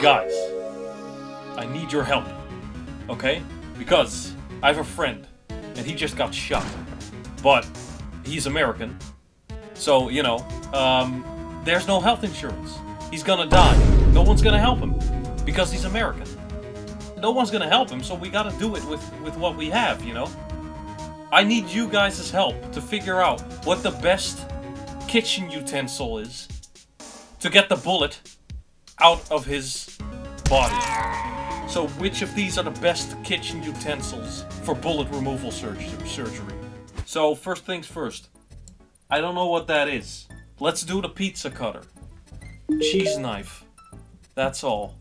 Guys, I need your help, okay? Because I have a friend, and he just got shot. But he's American, so, you know, there's no health insurance. He's gonna die. No one's gonna help him, because he's American. No one's gonna help him, so we gotta do it with what we have, you know? I need you guys' help to figure out what the best kitchen utensil is to get the bullet out of his body. So which of these are the best kitchen utensils for bullet removal surgery? So first things first. I don't know what that is. Let's do the pizza cutter. Cheese knife. That's all.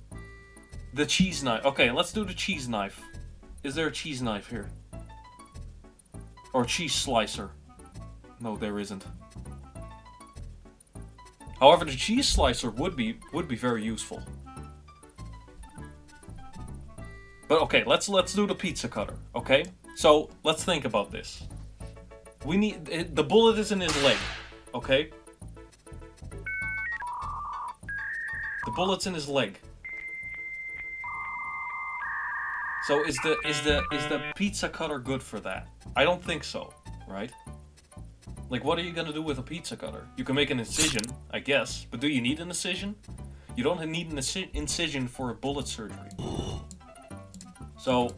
The cheese knife. Okay, let's do the cheese knife. Is there a cheese knife here? Or a cheese slicer? No, there isn't. However, the cheese slicer would be very useful. But okay, let's do the pizza cutter. Okay, so let's think about this. We need the bullet is in his leg. Okay, the bullet's in his leg. So is the pizza cutter good for that? I don't think so, right? Like, what are you gonna do with a pizza cutter? You can make an incision, I guess, but do you need an incision? You don't need an incision for a bullet surgery. So,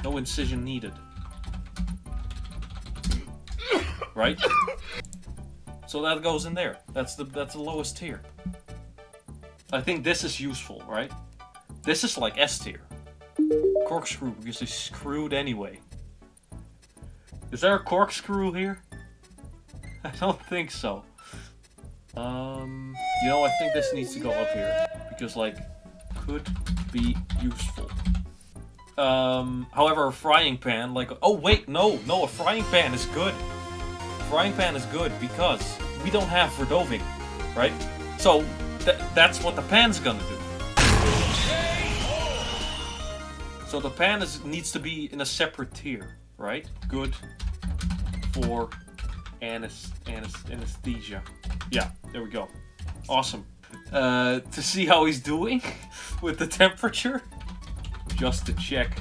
no incision needed. Right? So that goes in there. That's the lowest tier. I think this is useful, right? This is like S tier. Corkscrew, because he's screwed anyway. Is there a corkscrew here? I don't think so. You know, I think this needs to go up here. Because, like, could be useful. However, a frying pan, like... Oh, wait, no, a frying pan is good. Frying pan is good because we don't have verdoving, right? So, that's what the pan's gonna do. So the pan needs to be in a separate tier, right? Good for anesthesia. Yeah, there we go. Awesome. To see how he's doing with the temperature, just to check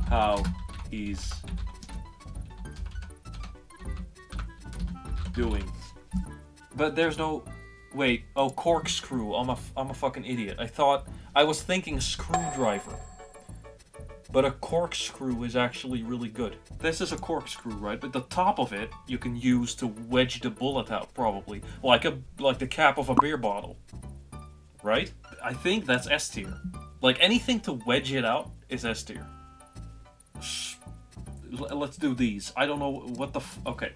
how he's doing. But there's no... Wait, oh, corkscrew. I'm a fucking idiot. I was thinking screwdriver. But a corkscrew is actually really good. This is a corkscrew, right? But the top of it you can use to wedge the bullet out, probably. Like the cap of a beer bottle. Right? I think that's S tier. Like, anything to wedge it out is S tier. Let's do these. I don't know what the okay.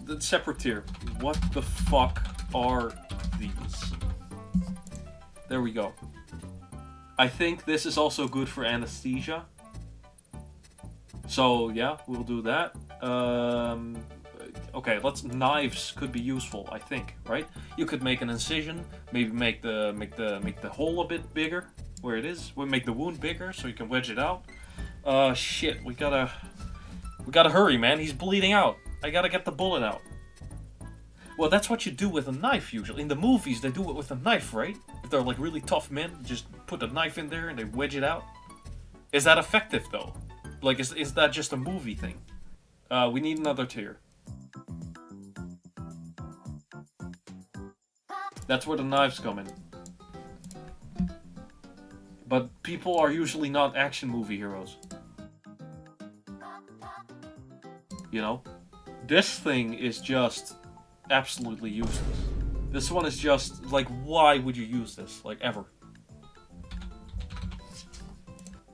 The separate tier. What the fuck are these? There we go. I think this is also good for anesthesia. So yeah, we'll do that. Okay, knives could be useful, I think, right? You could make an incision, maybe make the hole a bit bigger where it is. We'll make the wound bigger so you can wedge it out. Shit, we gotta hurry, man. He's bleeding out. I gotta get the bullet out. Well, that's what you do with a knife usually. In the movies, they do it with a knife, right? If they're like really tough men, just put a knife in there and they wedge it out. Is that effective though? Like, is that just a movie thing? We need another tier. That's where the knives come in. But people are usually not action movie heroes. You know? This thing is just absolutely useless. This one is just, like, why would you use this? Like, ever.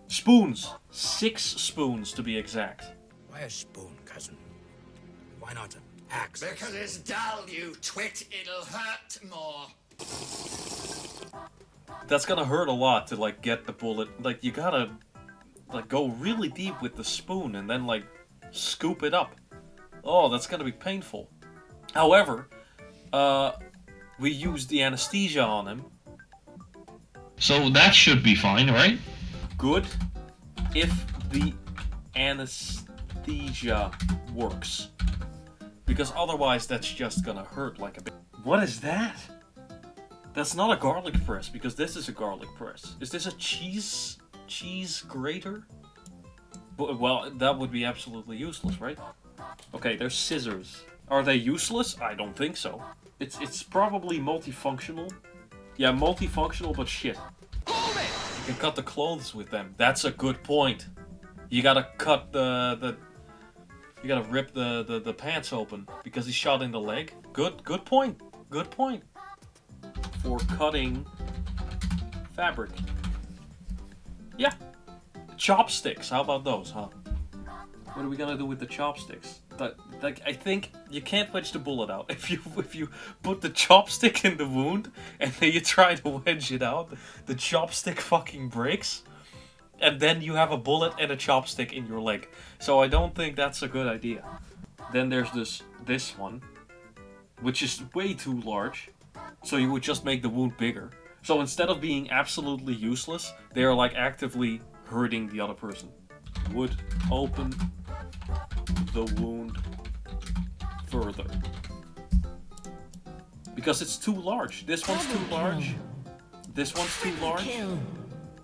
Spoons. 6 spoons, to be exact. Why a spoon, cousin? Why not an axe? Because it's dull, you twit. It'll hurt more. That's gonna hurt a lot to, like, get the bullet. Like, you gotta, like, go really deep with the spoon and then, like, scoop it up. Oh, that's gonna be painful. However, we used the anesthesia on him. So that should be fine, right? Good. If the anesthesia works. Because otherwise that's just gonna hurt like a bit. What is that? That's not a garlic press, because this is a garlic press. Is this a cheese grater? Well, that would be absolutely useless, right? Okay, there's scissors. Are they useless? I don't think so. It's probably multifunctional. Yeah, multifunctional, but shit. You can cut the clothes with them. That's a good point. You gotta cut you gotta rip the pants open because he's shot in the leg. Good point. Good point. For cutting fabric. Yeah. Chopsticks. How about those, huh? What are we gonna do with the chopsticks? I think you can't wedge the bullet out. If you put the chopstick in the wound and then you try to wedge it out, the chopstick fucking breaks. And then you have a bullet and a chopstick in your leg. So I don't think that's a good idea. Then there's this one, which is way too large. So you would just make the wound bigger. So instead of being absolutely useless, they are like actively hurting the other person. Would open the wound further. Because it's too large. This one's too large. This one's too large.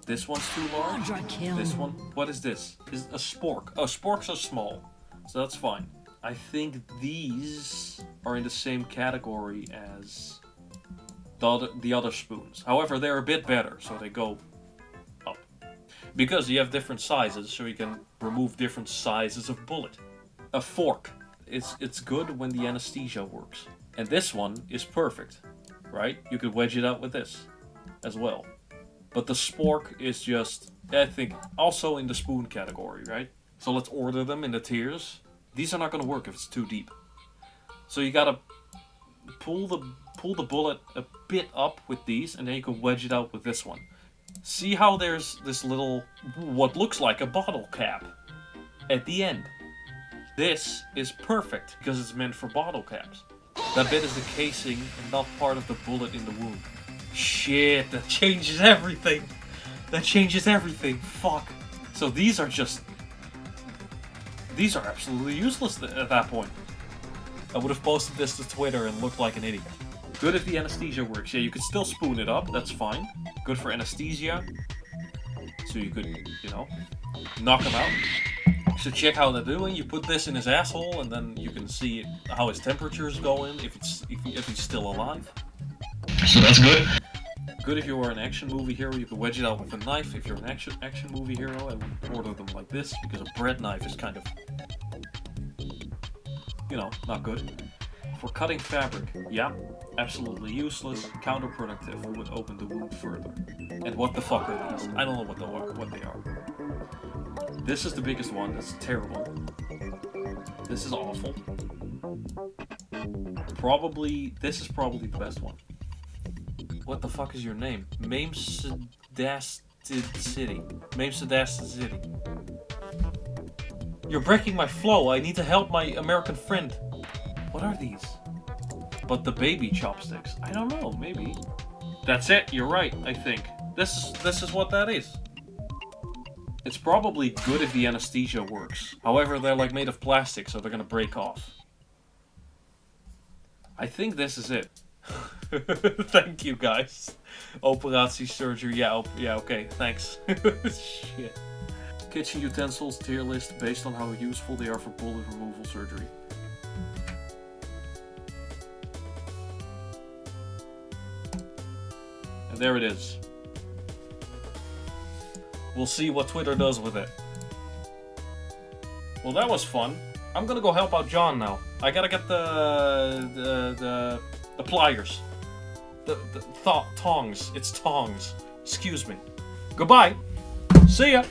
This one's too large. This one. What is this? Is a spork. Oh, sporks are small. So that's fine. I think these are in the same category as the other spoons. However, they're a bit better, so they go up. Because you have different sizes, so you can remove different sizes of bullet. A fork. It's good when the anesthesia works. And this one is perfect, right? You could wedge it out with this as well. But the spork is just, I think, also in the spoon category, right? So let's order them in the tiers. These are not going to work if it's too deep. So you gotta pull the bullet a bit up with these, and then you can wedge it out with this one. See how there's this little, what looks like a bottle cap at the end. This is perfect because it's meant for bottle caps. That bit is the casing and not part of the bullet in the wound. Shit, that changes everything. That changes everything. Fuck. So these are absolutely useless at that point. I would have posted this to Twitter and looked like an idiot. Good if the anesthesia works. Yeah, you could still spoon it up. That's fine. Good for anesthesia. So you could, knock him out. So check how they're doing. You put this in his asshole, and then you can see how his temperature is going, if he's still alive. So that's good. Good if you are an action movie hero, you can wedge it out with a knife. If you're an action movie hero, I would order them like this, because a bread knife is kind of, not good. For cutting fabric, yeah, absolutely useless, counterproductive, would open the wound further. And what the fuck are these? I don't know what they are. This is the biggest one, that's terrible. This is awful. This is probably the best one. What the fuck is your name? Mamsedasted City. Mamsedasted City. You're breaking my flow. I need to help my American friend. What are these? But the baby chopsticks. I don't know, maybe. That's it, you're right, I think. This is what that is. It's probably good if the anesthesia works. However, they're like made of plastic, so they're gonna break off. I think this is it. Thank you, guys. Operatie surgery. Yeah, okay, thanks. Shit. Kitchen utensils tier list based on how useful they are for bullet removal surgery. And there it is. We'll see what Twitter does with it. Well, that was fun. I'm gonna go help out John now. I gotta get the pliers. The tongs. It's tongs. Excuse me. Goodbye. See ya.